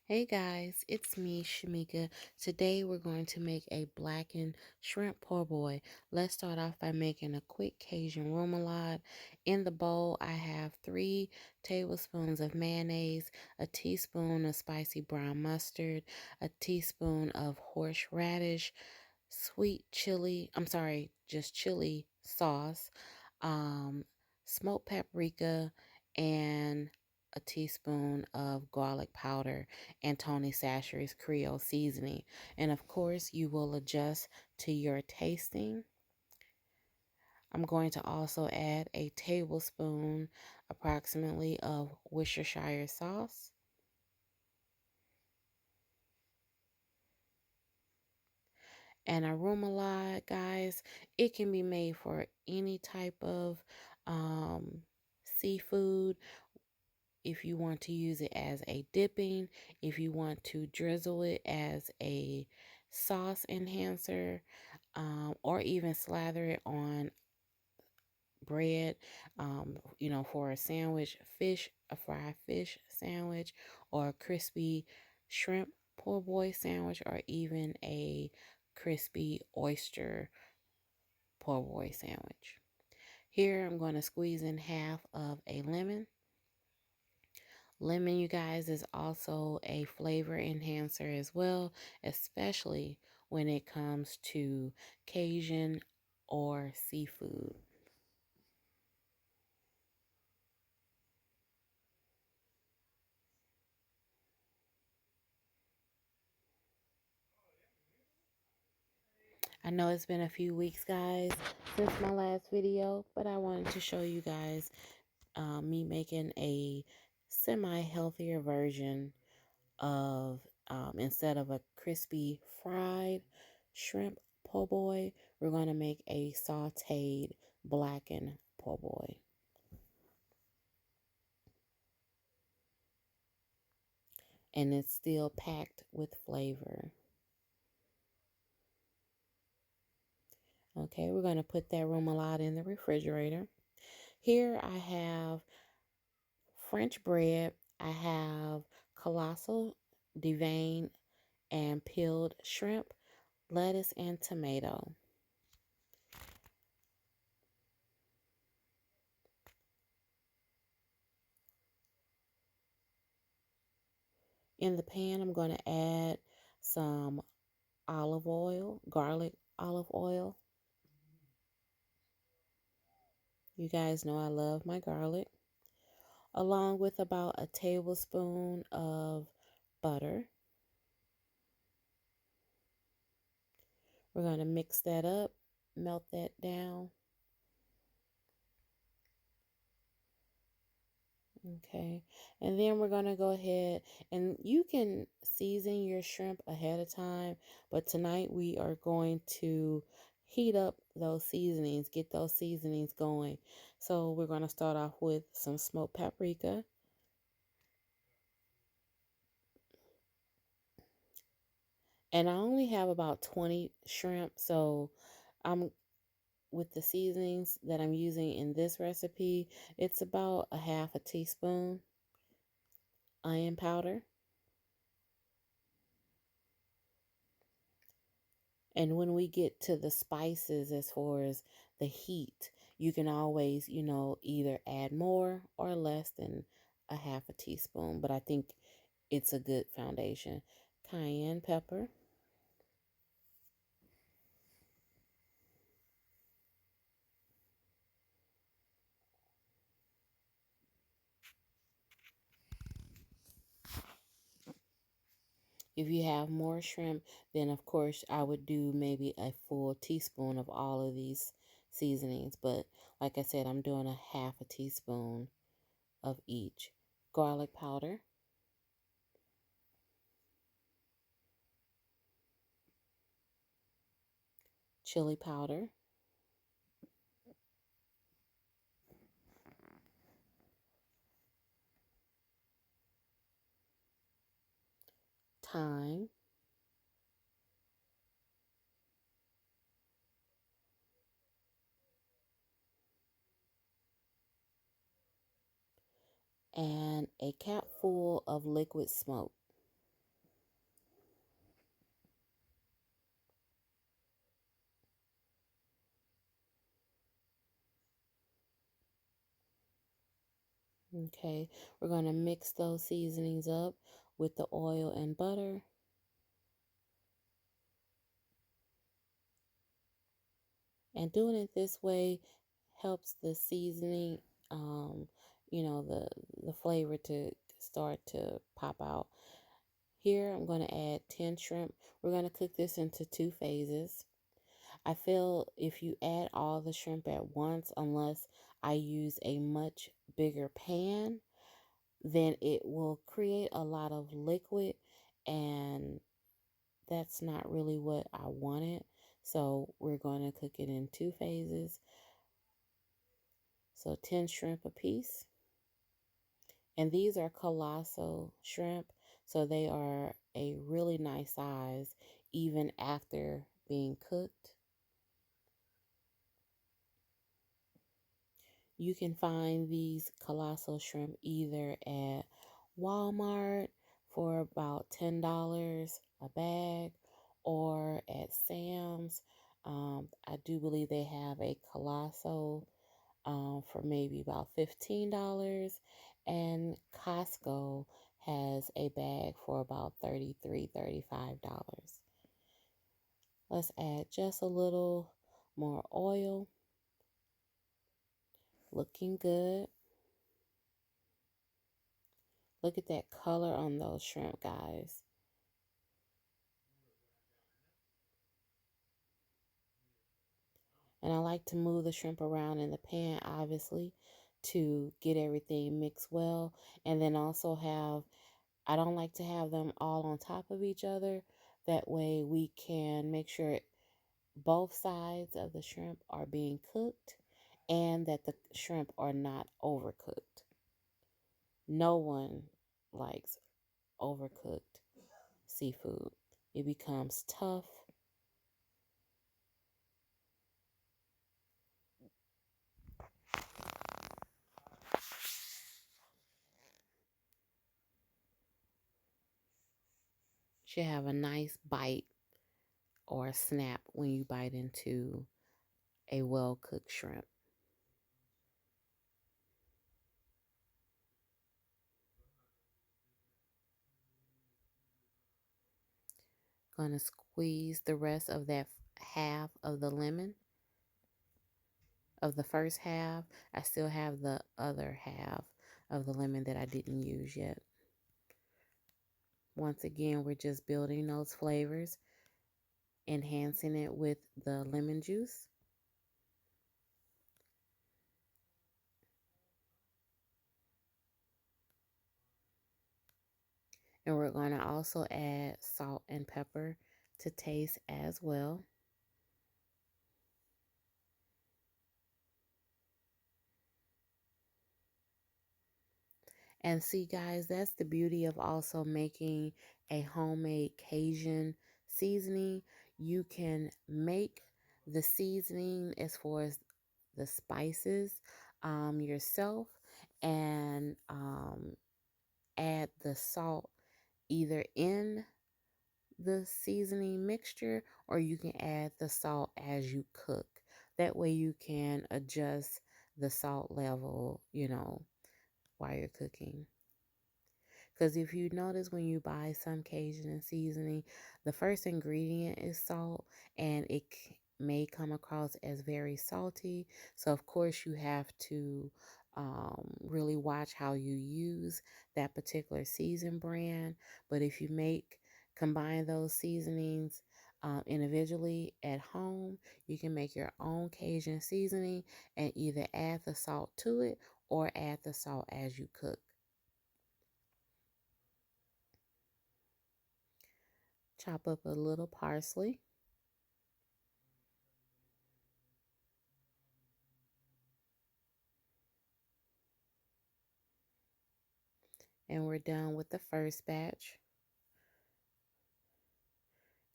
Hey guys, it's me, Shamika. Today we're going to make a blackened shrimp po' boy. Let's start off by making a quick Cajun Remoulade. In the bowl, I have 3 tablespoons of mayonnaise, a teaspoon of spicy brown mustard, a teaspoon of horseradish, sweet chili, just chili sauce, um, smoked paprika, and a teaspoon of garlic powder and Tony Chachere's Creole seasoning. And of course, you will adjust to your tasting. I'm going to also add a tablespoon approximately of Worcestershire sauce. And a remoulade, guys, it can be made for any type of seafood. If you want to use it as a dipping, if you want to drizzle it as a sauce enhancer, or even slather it on bread, for a sandwich, a fried fish sandwich, or a crispy shrimp po' boy sandwich, or even a crispy oyster po' boy sandwich. Here I'm going to squeeze in half of a lemon. Lemon, you guys, is also a flavor enhancer as well, especially when it comes to Cajun or seafood. I know it's been a few weeks, guys, since my last video, but I wanted to show you guys me making a semi-healthier version of, instead of a crispy fried shrimp po' boy, we're going to make a sauteed blackened po' boy. And it's still packed with flavor. Okay, we're going to put that remoulade in the refrigerator. Here I have French bread. I have colossal deveined and peeled shrimp, lettuce, and tomato. In the pan, I'm going to add some olive oil, garlic olive oil. You guys know I love my garlic. Along with about a tablespoon of butter. We're going to mix that up, melt that down. Okay, and then we're going to go ahead, and you can season your shrimp ahead of time, but tonight we are going to heat up those seasonings, get those seasonings going. So we're going to start off with some smoked paprika. And I only have about 20 shrimp, so I'm with the seasonings that I'm using in this recipe, it's about a half a teaspoon onion powder. And when we get to the spices, as far as the heat, you can always, either add more or less than a half a teaspoon. But I think it's a good foundation. Cayenne pepper. If you have more shrimp, then of course I would do maybe a full teaspoon of all of these seasonings. But like I said, I'm doing a half a teaspoon of each. Garlic powder, chili powder, thyme, and a capful of liquid smoke. Okay, we're going to mix those seasonings up with the oil and butter. And doing it this way helps the seasoning, um, the flavor to start to pop out. Here I'm going to add 10 shrimp. We're going to cook this into 2 phases. I feel if you add all the shrimp at once, unless I use a much bigger pan, then it will create a lot of liquid, and that's not really what I wanted. So we're going to cook it in 2 phases. So 10 shrimp a piece. And these are colossal shrimp, so they are a really nice size even after being cooked. You can find these colossal shrimp either at Walmart for about $10 a bag, or at Sam's. I do believe they have a colossal for maybe about $15, and Costco has a bag for about $33, $35. Let's add just a little more oil. Looking good. Look at that color on those shrimp, guys. And I like to move the shrimp around in the pan, obviously, to get everything mixed well. And then also I don't like to have them all on top of each other. That way we can make sure both sides of the shrimp are being cooked and that the shrimp are not overcooked. No one likes overcooked seafood. It becomes tough. Should have a nice bite or a snap when you bite into a well-cooked shrimp. Gonna squeeze the rest of that half of the lemon. Of the first half, I still have the other half of the lemon that I didn't use yet. Once again, we're just building those flavors, enhancing it with the lemon juice. And we're going to also add salt and pepper to taste as well. And see, guys, that's the beauty of also making a homemade Cajun seasoning. You can make the seasoning as far as the spices yourself, and add the salt either in the seasoning mixture, or you can add the salt as you cook. That way you can adjust the salt level, while you're cooking. Because if you notice when you buy some Cajun seasoning, the first ingredient is salt, and it may come across as very salty. So, of course, you have to really watch how you use that particular season brand. But if you combine those seasonings individually at home, you can make your own Cajun seasoning and either add the salt to it or add the salt as you cook. Chop up a little parsley. And we're done with the first batch.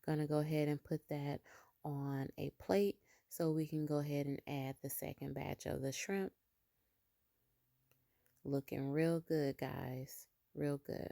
Gonna go ahead and put that on a plate so we can go ahead and add the second batch of the shrimp. Looking real good, guys. Real good.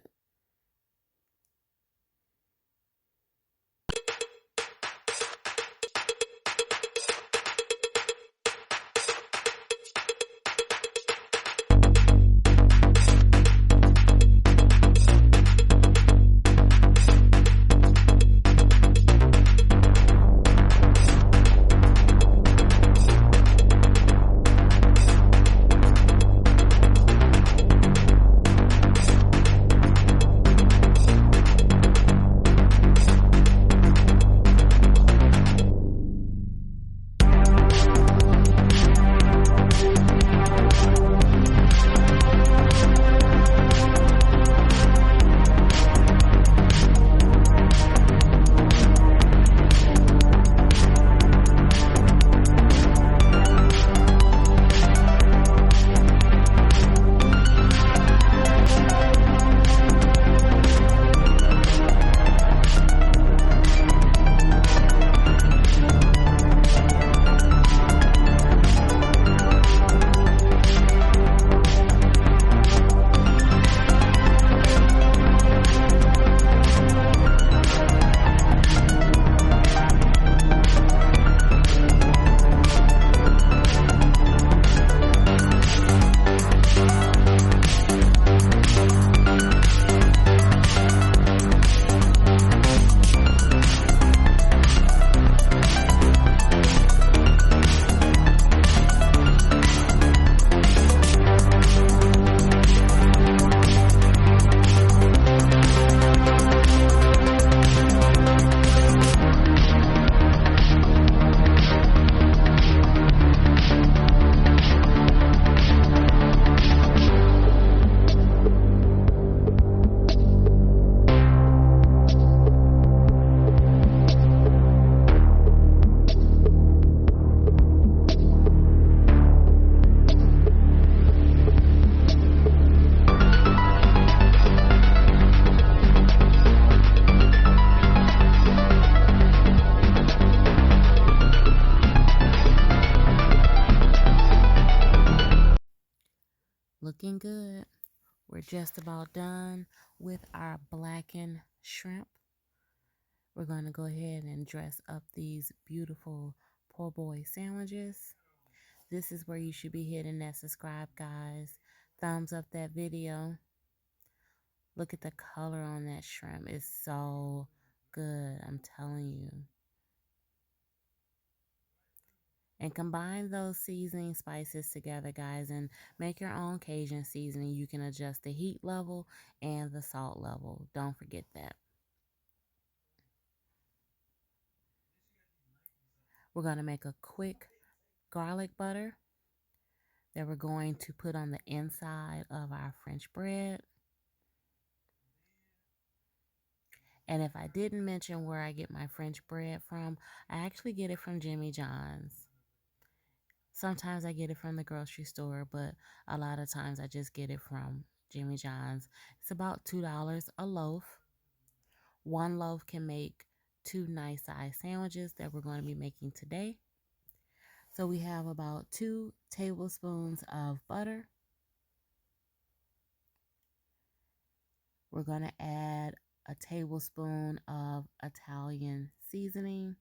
We're just about done with our blackened shrimp. We're going to go ahead and dress up these beautiful po' boy sandwiches. This is where you should be hitting that subscribe, guys. Thumbs up that video. Look at the color on that shrimp. It's so good, I'm telling you. And combine those seasoning spices together, guys, and make your own Cajun seasoning. You can adjust the heat level and the salt level. Don't forget that. We're going to make a quick garlic butter that we're going to put on the inside of our French bread. And if I didn't mention where I get my French bread from, I actually get it from Jimmy John's. Sometimes I get it from the grocery store, but a lot of times I just get it from Jimmy John's. It's about $2 a loaf. One loaf can make 2 nice size sandwiches that we're going to be making today. So we have about 2 tablespoons of butter. We're going to add a tablespoon of Italian seasoning.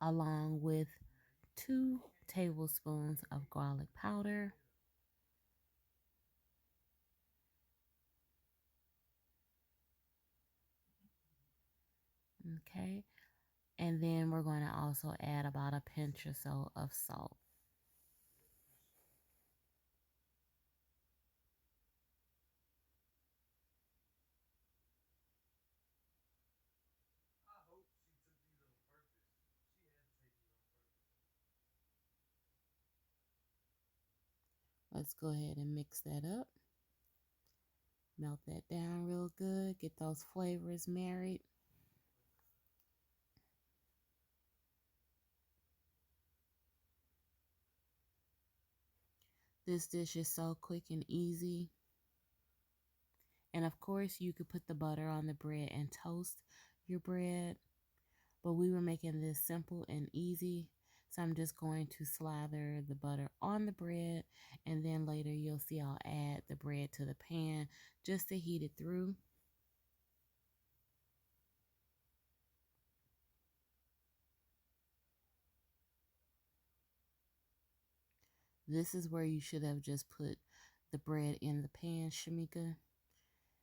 Along with 2 tablespoons of garlic powder. Okay. And then we're going to also add about a pinch or so of salt. Let's go ahead and mix that up. Melt that down real good. Get those flavors married. This dish is so quick and easy. And of course, you could put the butter on the bread and toast your bread. But we were making this simple and easy. So I'm just going to slather the butter on the bread. And then later you'll see I'll add the bread to the pan just to heat it through. This is where you should have just put the bread in the pan, Shamika.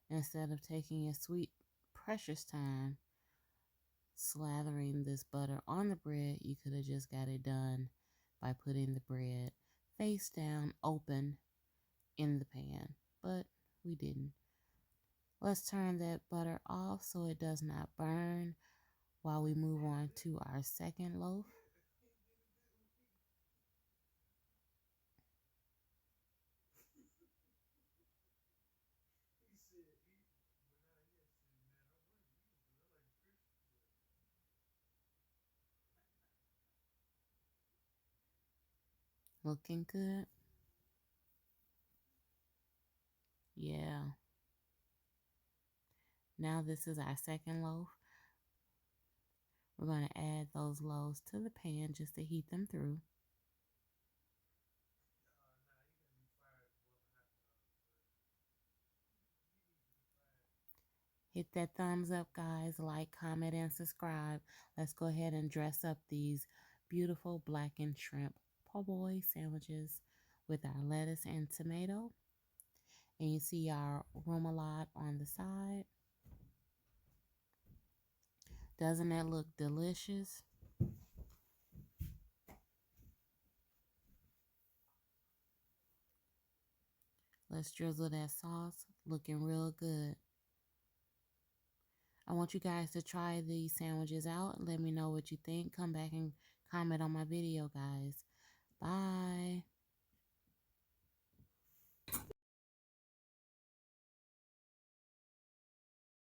Instead of taking your sweet, precious time slathering this butter on the bread, you could have just got it done by putting the bread face down, open in the pan. But we didn't. Let's turn that butter off so it does not burn while we move on to our second loaf. Looking good? Yeah. Now this is our second loaf. We're going to add those loaves to the pan just to heat them through. Hit that thumbs up, guys. Like, comment, and subscribe. Let's go ahead and dress up these beautiful blackened shrimp po' boy sandwiches with our lettuce and tomato. And you see our remoulade on the side. Doesn't that look delicious? Let's drizzle that sauce. Looking real good. I want you guys to try these sandwiches out and let me know what you think. Come back and comment on my video, guys. Bye.